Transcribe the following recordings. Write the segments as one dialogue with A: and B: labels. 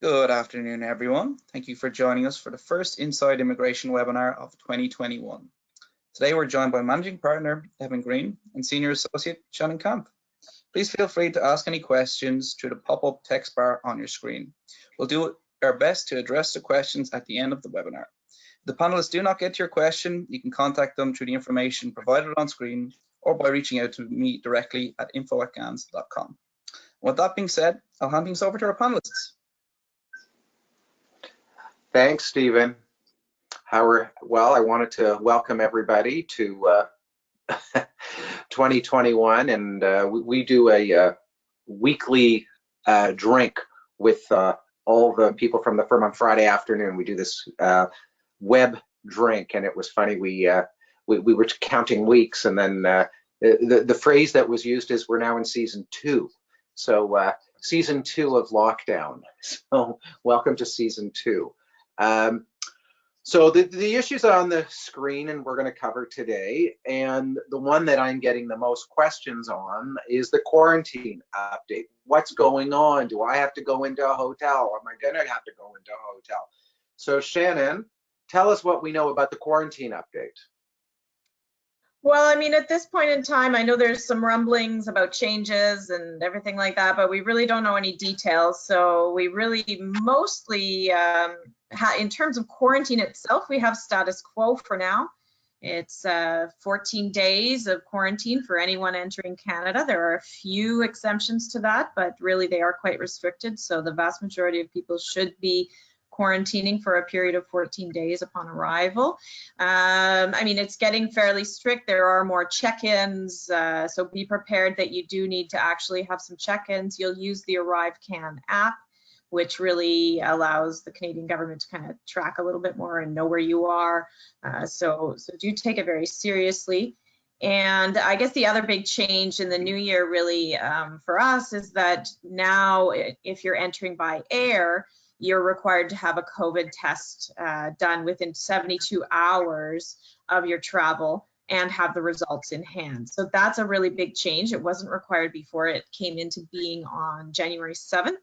A: Good afternoon, everyone. Thank you for joining us for the first Inside Immigration webinar of 2021. Today, we're joined by Managing Partner Evan Green and Senior Associate Shannon Kampf. Please feel free to ask any questions through the pop-up text bar on your screen. We'll do our best to address the questions at the end of the webinar. If the panelists do not get to your question, you can contact them through the information provided on screen or by reaching out to me directly at info@gans.com. With that being said, I'll hand things over to our panelists.
B: Thanks, Stephen. Well, I wanted to welcome everybody to 2021, and we do a weekly drink with all the people from the firm on Friday afternoon. We do this web drink, and it was funny. We were counting weeks, and then the phrase that was used is we're now in season 2. So season 2 of lockdown. So welcome to season 2. So the issues on the screen and we're going to cover today, and the one that I'm getting the most questions on is the quarantine update. What's going on? Do I have to go into a hotel? Am I going to have to go into a hotel? So Shannon, tell us what we know about the quarantine update.
C: Well, I mean, at this point in time, I know there's some rumblings about changes and everything like that, but we really don't know any details. So we really mostly, in terms of quarantine itself, we have status quo for now. It's 14 days of quarantine for anyone entering Canada. There are a few exemptions to that, but really they are quite restricted. So the vast majority of people should be quarantining for a period of 14 days upon arrival. I mean, it's getting fairly strict. There are more check-ins, so be prepared that you do need to actually have some check-ins. You'll use the ArriveCan app, which really allows the Canadian government to kind of track a little bit more and know where you are. So do take it very seriously. And I guess the other big change in the new year really for us is that now if you're entering by air, you're required to have a COVID test done within 72 hours of your travel and have the results in hand. So that's a really big change. It wasn't required before. It came into being on January 7th.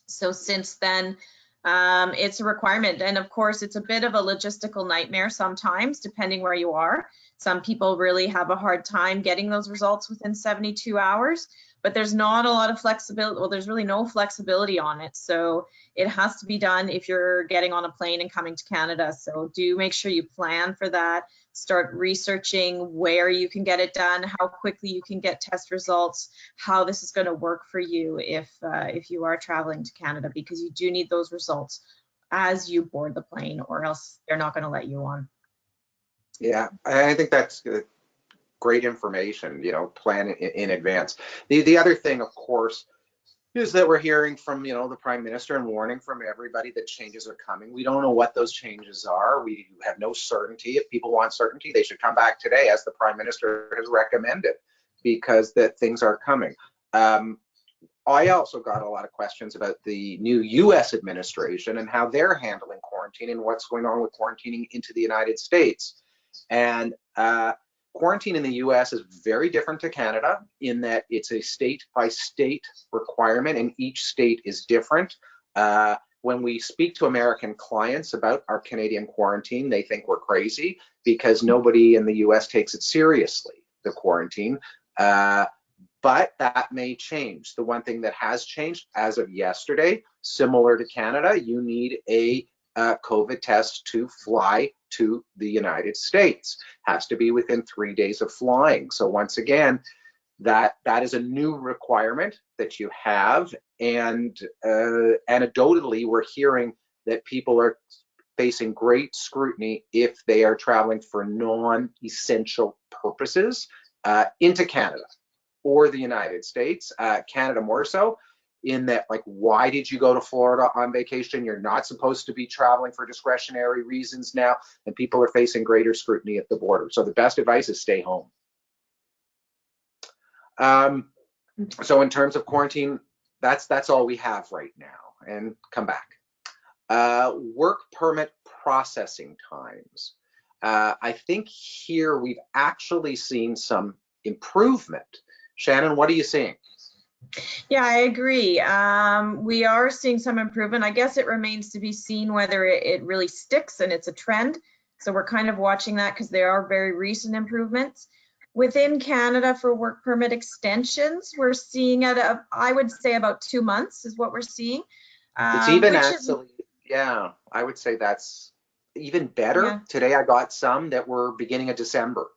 C: So since then, it's a requirement. And of course, it's a bit of a logistical nightmare sometimes, depending where you are. Some people really have a hard time getting those results within 72 hours. But there's not a lot of flexibility. Well, there's really no flexibility on it. So it has to be done if you're getting on a plane and coming to Canada. So do make sure you plan for that. Start researching where you can get it done, how quickly you can get test results, how this is going to work for you if you are traveling to Canada, because you do need those results as you board the plane, or else they're not going to let you on.
B: Yeah, I think that's good. Great information, plan in advance. The other thing, of course, is that we're hearing from, the Prime Minister and warning from everybody that changes are coming. We don't know what those changes are. We have no certainty. If people want certainty, they should come back today, as the Prime Minister has recommended, because that things are coming. I also got a lot of questions about the new U.S. administration and how they're handling quarantine and what's going on with quarantining into the United States. And quarantine in the US is very different to Canada in that it's a state-by-state requirement, and each state is different. When we speak to American clients about our Canadian quarantine, they think we're crazy because nobody in the US takes it seriously, the quarantine. But that may change. The one thing that has changed as of yesterday, similar to Canada, you need a COVID test to fly to the United States. Has to be within 3 days of flying. So once again, that is a new requirement that you have, and anecdotally, we're hearing that people are facing great scrutiny if they are traveling for non-essential purposes into Canada or the United States. Canada more so, in that, like, why did you go to Florida on vacation? You're not supposed to be traveling for discretionary reasons now, and people are facing greater scrutiny at the border. So the best advice is stay home. So in terms of quarantine, that's all we have right now, and come back. Work permit processing times. I think here we've actually seen some improvement. Shannon, what are you seeing?
C: Yeah, I agree. We are seeing some improvement. I guess it remains to be seen whether it really sticks and it's a trend. So we're kind of watching that because there are very recent improvements. Within Canada for work permit extensions, we're seeing at, I would say about 2 months is what we're seeing.
B: It's even
C: Which
B: actually, yeah, I would say that's even better.
C: Yeah.
B: Today I got some that were beginning of December,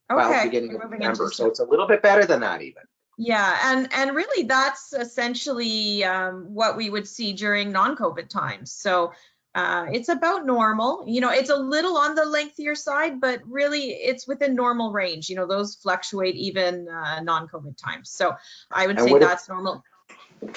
B: filed
C: Okay,
B: beginning
C: we're
B: of
C: moving into
B: December. So it's a little bit better than that even.
C: Yeah, and really that's essentially what we would see during non-COVID times. So it's about normal. You know, it's a little on the lengthier side, but really it's within normal range. You know, those fluctuate even non-COVID times. So I would
B: And
C: say that's normal.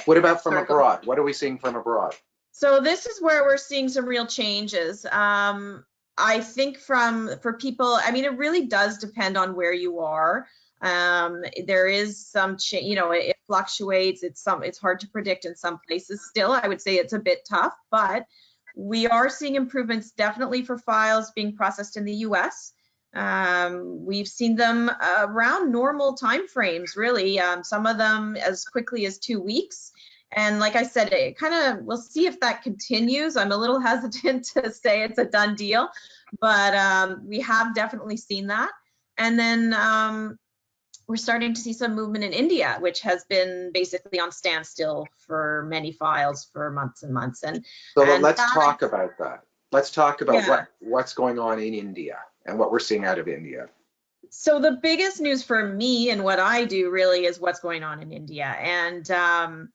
B: what about from
C: Sorry, go ahead.
B: abroad? What are we seeing from abroad?
C: So this is where we're seeing some real changes. I think for people, I mean, it really does depend on where you are. There is some change, you know, it fluctuates. It's hard to predict in some places. Still, I would say it's a bit tough, but we are seeing improvements definitely for files being processed in the US. We've seen them around normal timeframes, really. Some of them as quickly as 2 weeks. And like I said, it kind of, we'll see if that continues. I'm a little hesitant to say it's a done deal, but we have definitely seen that. And then we're starting to see some movement in India, which has been basically on standstill for many files for months and months.
B: So let's talk about that. Let's talk about
C: Yeah.
B: what's going on in India and what we're seeing out of India.
C: So the biggest news for me and what I do really is what's going on in India. And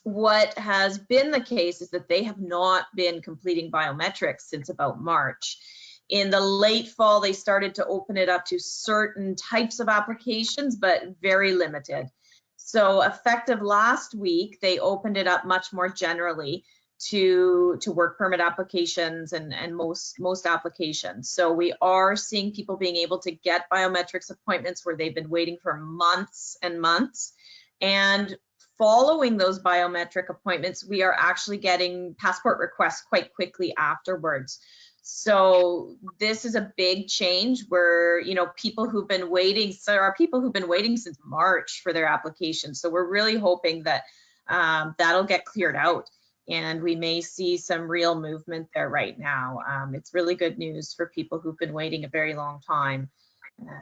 C: what has been the case is that they have not been completing biometrics since about March. In the late fall, they started to open it up to certain types of applications, but very limited. So effective last week, they opened it up much more generally to work permit applications and most applications. So we are seeing people being able to get biometrics appointments where they've been waiting for months and months. And following those biometric appointments, we are actually getting passport requests quite quickly afterwards. So this is a big change where, you know, people who've been waiting, so there are people who've been waiting since March for their application. So we're really hoping that that'll get cleared out and we may see some real movement there right now. It's really good news for people who've been waiting a very long time.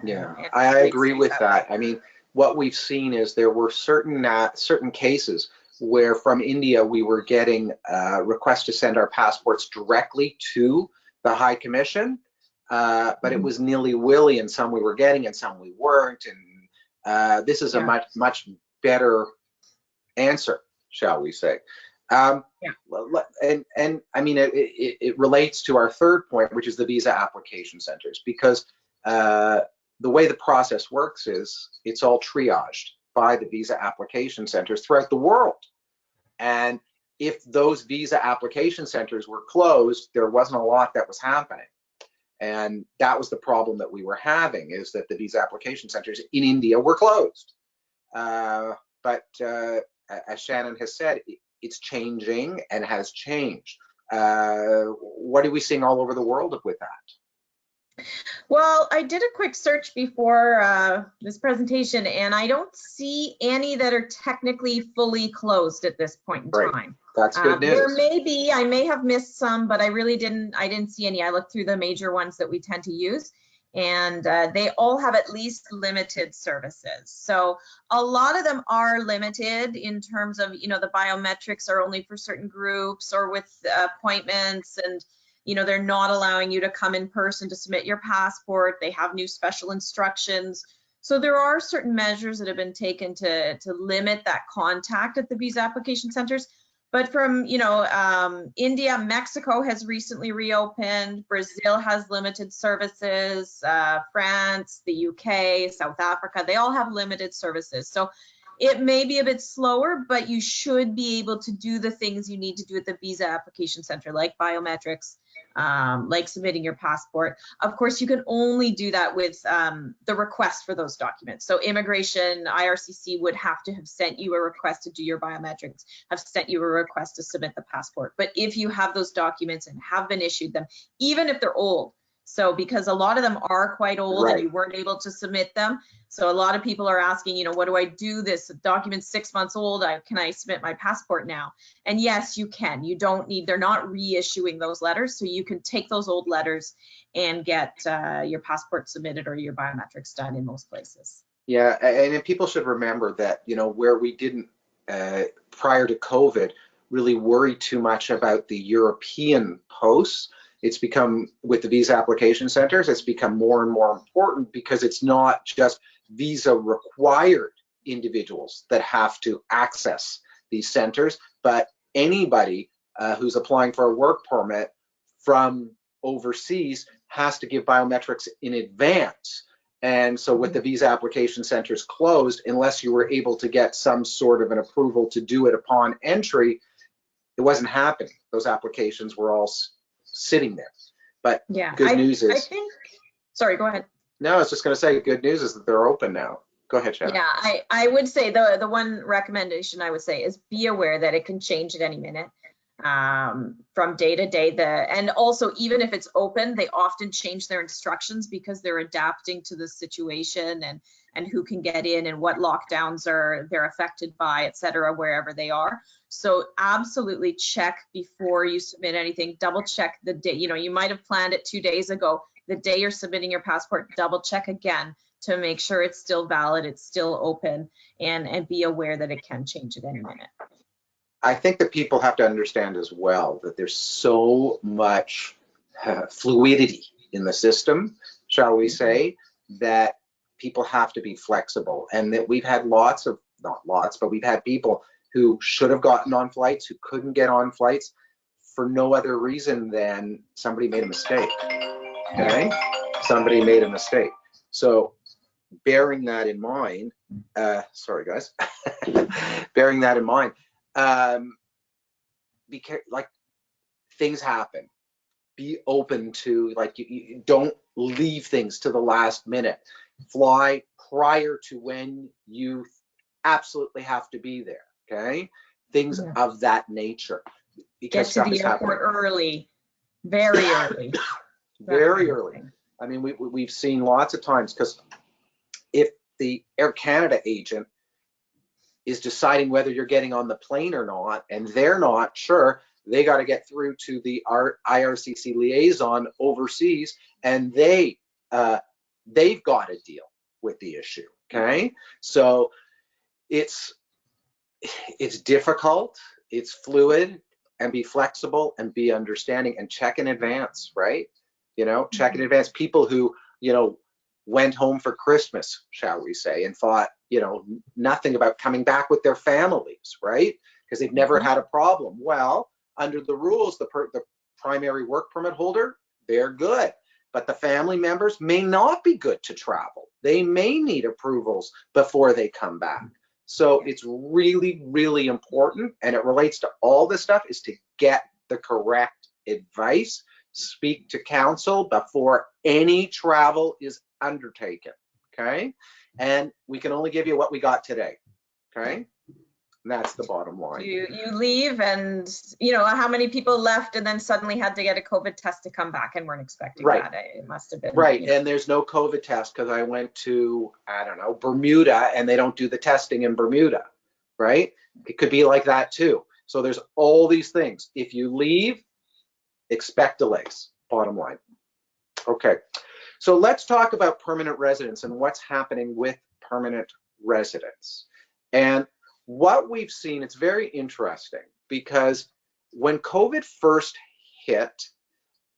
B: Yeah, I agree with that. I mean, what we've seen is there were certain cases where from India we were getting requests to send our passports directly to the High Commission, but it was nilly-willy, and some we were getting and some we weren't. And this is a much better answer, shall we say. And I mean, it relates to our third point, which is the visa application centers, because the way the process works is it's all triaged by the visa application centers throughout the world. And if those visa application centers were closed, there wasn't a lot that was happening. And that was the problem that we were having, is that the visa application centers in India were closed. But as Shannon has said, it's changing and has changed. What are we seeing all over the world with that?
C: Well, I did a quick search before this presentation, and I don't see any that are technically fully closed at this point in time.
B: That's good news.
C: There may be, I may have missed some, but I didn't see any. I looked through the major ones that we tend to use, and they all have at least limited services. So a lot of them are limited in terms of, you know, the biometrics are only for certain groups or with appointments, and you know, they're not allowing you to come in person to submit your passport. They have new special instructions. So there are certain measures that have been taken to limit that contact at the visa application centers. But from, you know, India, Mexico has recently reopened. Brazil has limited services. France, the UK, South Africa, they all have limited services. So it may be a bit slower, but you should be able to do the things you need to do at the visa application center, like biometrics, like submitting your passport. Of course, you can only do that with the request for those documents. So immigration, IRCC would have to have sent you a request to do your biometrics, have sent you a request to submit the passport. But if you have those documents and have been issued them, even if they're old, So because a lot of them are quite old
B: Right.
C: and you weren't able to submit them. So a lot of people are asking, what do I do? This document's 6 months old. Can I submit my passport now? And yes, you can. You don't need, they're not reissuing those letters. So you can take those old letters and get your passport submitted or your biometrics done in most places.
B: Yeah, and people should remember that, where we didn't, prior to COVID, really worry too much about the European posts, it's become, with the visa application centers, it's become more and more important because it's not just visa required individuals that have to access these centers, but anybody who's applying for a work permit from overseas has to give biometrics in advance. And so with the visa application centers closed, unless you were able to get some sort of an approval to do it upon entry, it wasn't happening. Those applications were all sitting there. But
C: yeah,
B: good news is,
C: I think, sorry, go ahead.
B: No, I was just going to say, good news is that they're open now. Go ahead, Shannon.
C: Yeah, I would say the one recommendation I would say is be aware that it can change at any minute from day to day. And also, even if it's open, they often change their instructions because they're adapting to the situation and who can get in and what lockdowns they're affected by, et cetera, wherever they are. So absolutely check before you submit anything. Double check the date. You might have planned it 2 days ago. The day you're submitting your passport, double check again to make sure it's still valid, it's still open, and be aware that it can change at any minute.
B: I think that people have to understand as well that there's so much fluidity in the system, shall we say, that people have to be flexible, and that we've had not lots, but we've had people who should have gotten on flights who couldn't get on flights for no other reason than somebody made a mistake. Okay? Somebody made a mistake. So bearing that in mind, sorry guys, bearing that in mind, because like things happen, be open to, like, you don't leave things to the last minute. Fly prior to when you absolutely have to be there. Okay, things of that nature. Because
C: get to the airport early, very early.
B: Very early. I mean, we've seen lots of times, because if the Air Canada agent is deciding whether you're getting on the plane or not, and they're not sure, they got to get through to the IRCC liaison overseas, and they've got to deal with the issue. Okay, so it's difficult, it's fluid, and be flexible and be understanding and check in advance, right? Check in advance. People who went home for Christmas, shall we say, and thought nothing about coming back with their families, right? Because they've never had a problem. Well, under the rules, the primary work permit holder, they're good, but the family members may not be good to travel. They may need approvals before they come back. So it's really, really important, and it relates to all this stuff, is to get the correct advice, speak to counsel before any travel is undertaken, okay? And we can only give you what we got today, okay? And that's the bottom line.
C: You leave, and how many people left and then suddenly had to get a COVID test to come back and weren't expecting that. It must have been.
B: Right, and there's no COVID test because I went to, I don't know, Bermuda, and they don't do the testing in Bermuda, right? It could be like that too. So there's all these things. If you leave, expect delays, bottom line. Okay, so let's talk about permanent residence and what's happening with permanent residents. And what we've seen, it's very interesting, because when COVID first hit,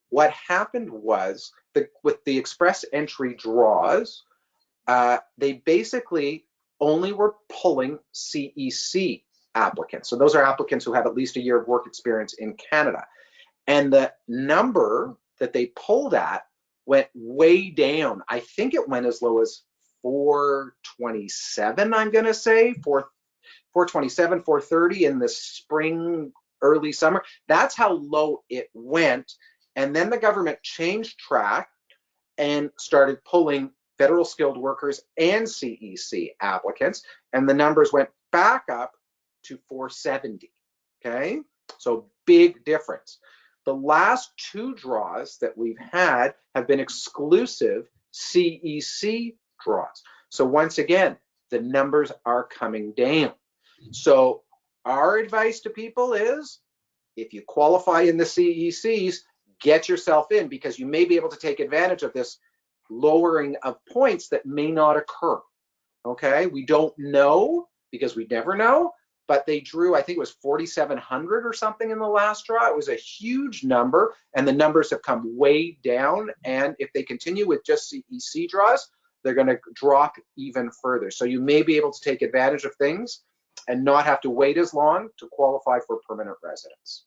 B: what happened was with the express entry draws, they basically only were pulling CEC applicants. So those are applicants who have at least a year of work experience in Canada. And the number that they pulled at went way down. I think it went as low as 427, I'm going to say, 427, 430 in the spring, early summer. That's how low it went. And then the government changed track and started pulling federal skilled workers and CEC applicants, and the numbers went back up to 470. Okay, so big difference. the last 2 draws that we've had have been exclusive CEC draws. So once again, the numbers are coming down. So our advice to people is, if you qualify in the CECs, get yourself in, because you may be able to take advantage of this lowering of points that may not occur. Okay, we don't know, because we never know, but they drew, I think it was 4,700 or something in the last draw. It was a huge number, and the numbers have come way down. And if they continue with just CEC draws, they're going to drop even further. So you may be able to take advantage of things and not have to wait as long to qualify for permanent residence.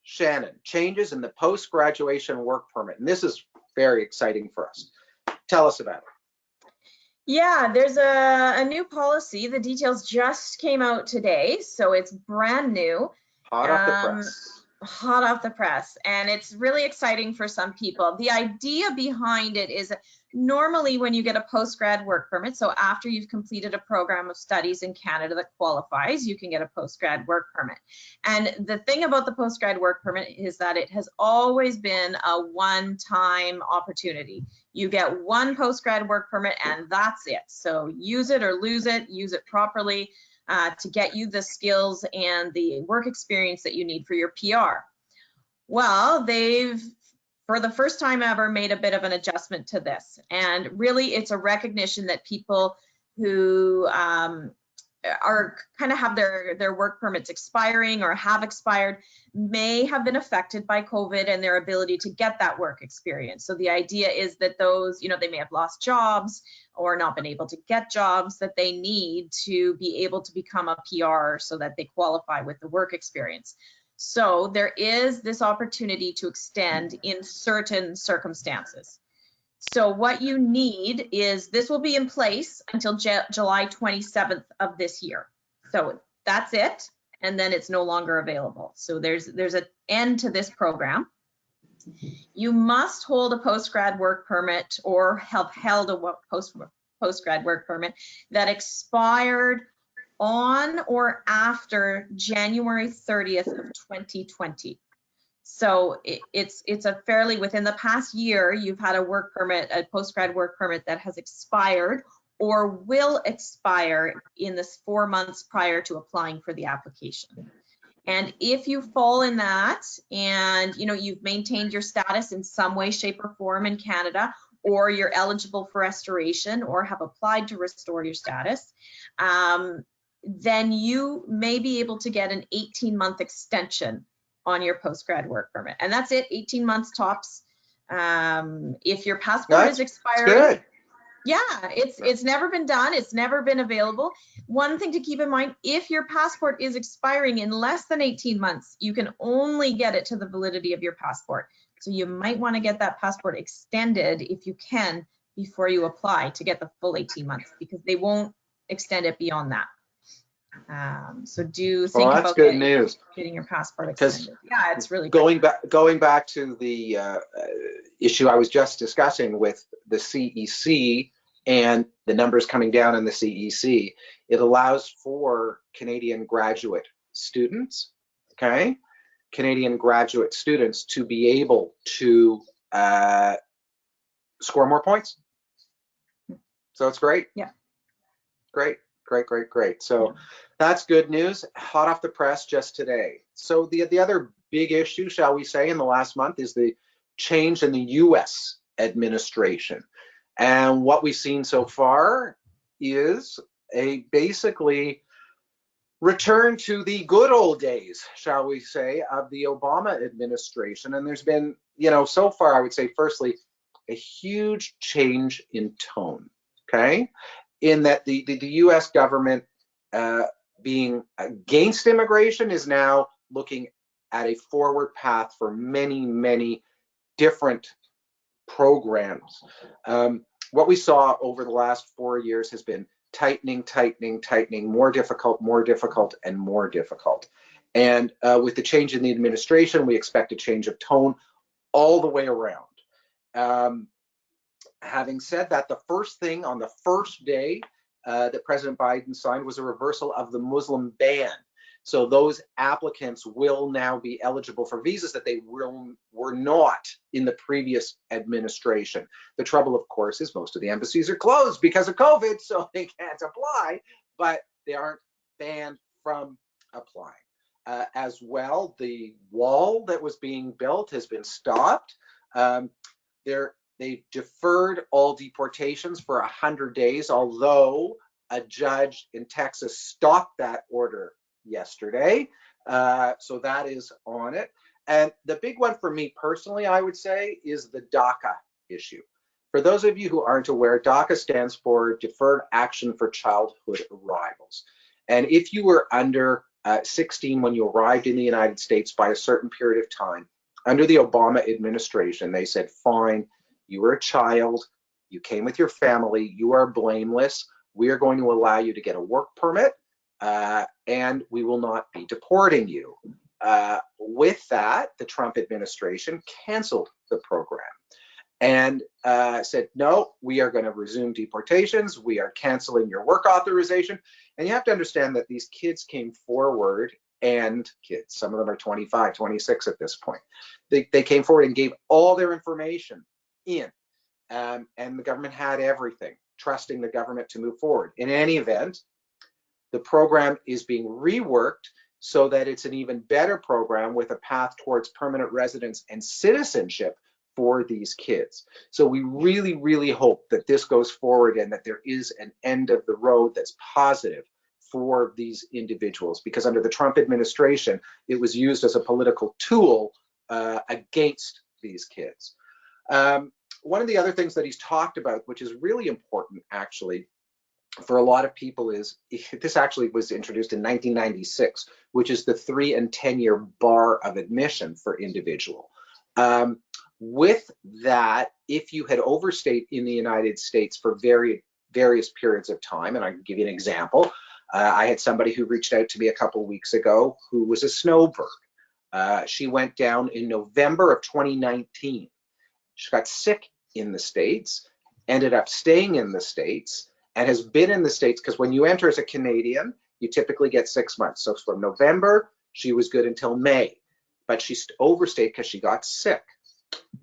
B: Shannon, changes in the post-graduation work permit. And this is very exciting for us. Tell us about it.
C: Yeah, there's a new policy. The details just came out today, so it's brand new.
B: Hot off the press.
C: Hot off the press, and it's really exciting for some people. The idea behind it is normally when you get a post-grad work permit, so after you've completed a program of studies in Canada that qualifies, you can get a post-grad work permit. And the thing about the post-grad work permit is that it has always been a one-time opportunity. You get one post-grad work permit and that's it. So use it or lose it, use it properly. To get you the skills and the work experience that you need for your PR. Well, they've, for the first time ever, made a bit of an adjustment to this. And really, it's a recognition that people who are kind of have their work permits expiring or have expired may have been affected by COVID and their ability to get that work experience. So the idea is that those, they may have lost jobs or not been able to get jobs that they need to be able to become a PR so that they qualify with the work experience. So there is this opportunity to extend in certain circumstances. So what you need is, this will be in place until July 27th of this year. So that's it, and then it's no longer available. So there's an end to this program. You must hold a post-grad work permit or have held a post-grad work permit that expired on or after January 30th of 2020. So it's a fairly, within the past year, you've had a work permit, a post-grad work permit that has expired or will expire in the 4 months prior to applying for the application. And if you fall in that and you've maintained your status in some way, shape, or form in Canada, or you're eligible for restoration or have applied to restore your status, then you may be able to get an 18-month extension on your post-grad work permit. And that's it, 18 months tops. If your passport is expiring,
B: good.
C: Yeah, it's never been done. It's never been available. One thing to keep in mind, if your passport is expiring in less than 18 months, you can only get it to the validity of your passport. So you might want to get that passport extended if you can before you apply to get the full 18 months, because they won't extend it beyond that. So do think about getting your passport extended. Yeah, it's really
B: going back to the issue I was just discussing with the CEC and the numbers coming down in the CEC. It allows for Canadian graduate students, Canadian graduate students to be able to score more points. So it's great.
C: Yeah.
B: Great. So that's good news, hot off the press just today. So the other big issue, shall we say, in the last month is the change in the US administration. And what we've seen so far is a basically return to the good old days, shall we say, of the Obama administration. And there's been, so far, I would say, firstly, a huge change in tone, in that the US government being against immigration is now looking at a forward path for many, many different programs. What we saw over the last 4 years has been tightening, more difficult, and more difficult. And with the change in the administration, we expect a change of tone all the way around. Having said that, the first thing on the first day that President Biden signed was a reversal of the Muslim ban. So those applicants will now be eligible for visas that they were not in the previous administration. The trouble, of course, is most of the embassies are closed because of COVID, so they can't apply, but they aren't banned from applying. As well, the wall that was being built has been stopped. They deferred all deportations for 100 days, although a judge in Texas stopped that order yesterday. So that is on it. And the big one for me personally, I would say, is the DACA issue. For those of you who aren't aware, DACA stands for Deferred Action for Childhood Arrivals. And if you were under 16 when you arrived in the United States by a certain period of time, under the Obama administration, they said, fine, you were a child, you came with your family, you are blameless, we are going to allow you to get a work permit, and we will not be deporting you. With that, the Trump administration canceled the program and said, no, we are going to resume deportations, we are canceling your work authorization. And you have to understand that these kids came forward, and kids, some of them are 25, 26 at this point. They came forward and gave all their information in, and the government had everything, trusting the government to move forward. In any event, the program is being reworked so that it's an even better program with a path towards permanent residence and citizenship for these kids. So we really, really hope that this goes forward and that there is an end of the road that's positive for these individuals, because under the Trump administration, it was used as a political tool against these kids. One of the other things that he's talked about, which is really important actually for a lot of people, is this actually was introduced in 1996, which is the 3 and 10 year bar of admission for individual. With that, if you had overstayed in the United States for various periods of time, and I can give you an example, I had somebody who reached out to me a couple of weeks ago who was a snowbird. She went down in November of 2019. She got sick in the States, ended up staying in the States, and has been in the States, because when you enter as a Canadian, you typically get 6 months. So from November, she was good until May, but she overstayed because she got sick.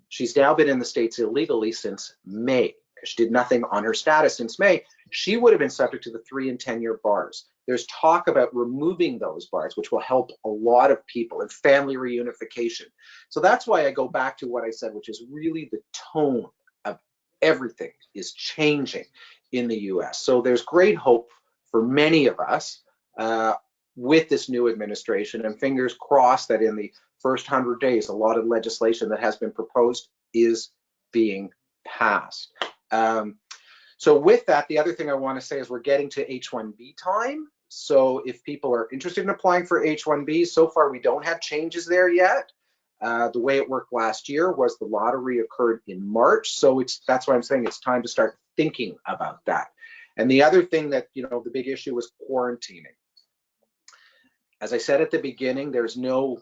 B: She's now been in the States illegally since May. She did nothing on her status since May. She would have been subject to the 3 and 10 year bars. There's talk about removing those bars, which will help a lot of people, and family reunification. So that's why I go back to what I said, which is really the tone of everything is changing in the US. So there's great hope for many of us with this new administration, and fingers crossed that in the first 100 days, a lot of legislation that has been proposed is being passed. So with that, the other thing I want to say is we're getting to H-1B time. So if people are interested in applying for H-1B, so far we don't have changes there yet. The way it worked last year was the lottery occurred in March. So that's why I'm saying it's time to start thinking about that. And the other thing that, the big issue was quarantining. As I said at the beginning, there's no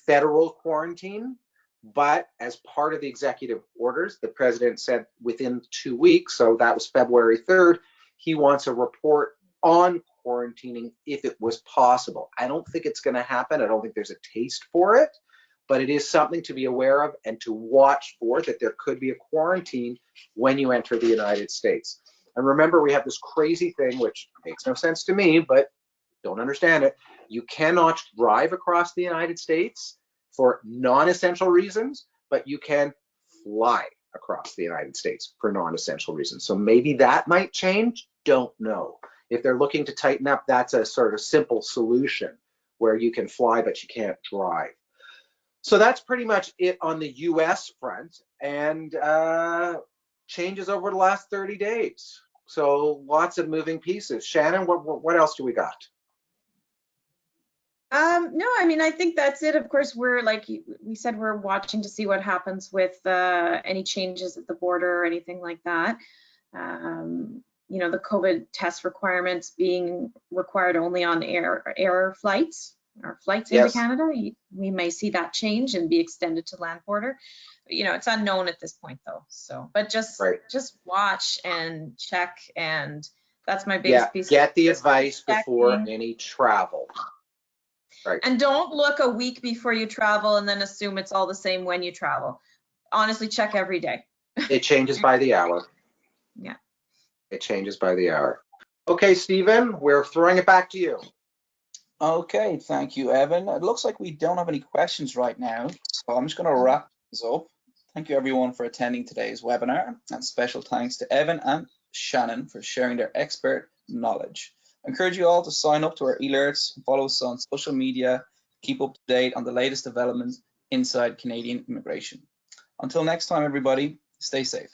B: federal quarantine, but as part of the executive orders, the president said within 2 weeks, so that was February 3rd, he wants a report on quarantining if it was possible. I don't think it's going to happen. I don't think there's a taste for it, but it is something to be aware of and to watch for, that there could be a quarantine when you enter the United States. And remember, we have this crazy thing, which makes no sense to me, but don't understand it. You cannot drive across the United States for non-essential reasons, but you can fly across the United States for non-essential reasons. So maybe that might change, don't know. If they're looking to tighten up, that's a sort of simple solution where you can fly, but you can't drive. So that's pretty much it on the US front, and changes over the last 30 days. So lots of moving pieces. Shannon, what else do we got?
C: No, I mean, I think that's it. Of course, we're, like we said, we're watching to see what happens with any changes at the border or anything like that. The COVID test requirements being required only on air flights or flights into Canada. We may see that change and be extended to land border. It's unknown at this point though. So, but just watch and check, and that's my biggest piece.
B: Get the advice before any travel. Right.
C: And don't look a week before you travel and then assume it's all the same when you travel. Honestly, check every day.
B: It changes by the hour.
C: Yeah.
B: It changes by the hour. Okay, Stephen, we're throwing it back to you.
A: Okay, thank you, Evan. It looks like we don't have any questions right now, so I'm just going to wrap this up. Thank you, everyone, for attending today's webinar, and special thanks to Evan and Shannon for sharing their expert knowledge. I encourage you all to sign up to our alerts and follow us on social media to keep up to date on the latest developments inside Canadian immigration. Until next time, everybody, stay safe.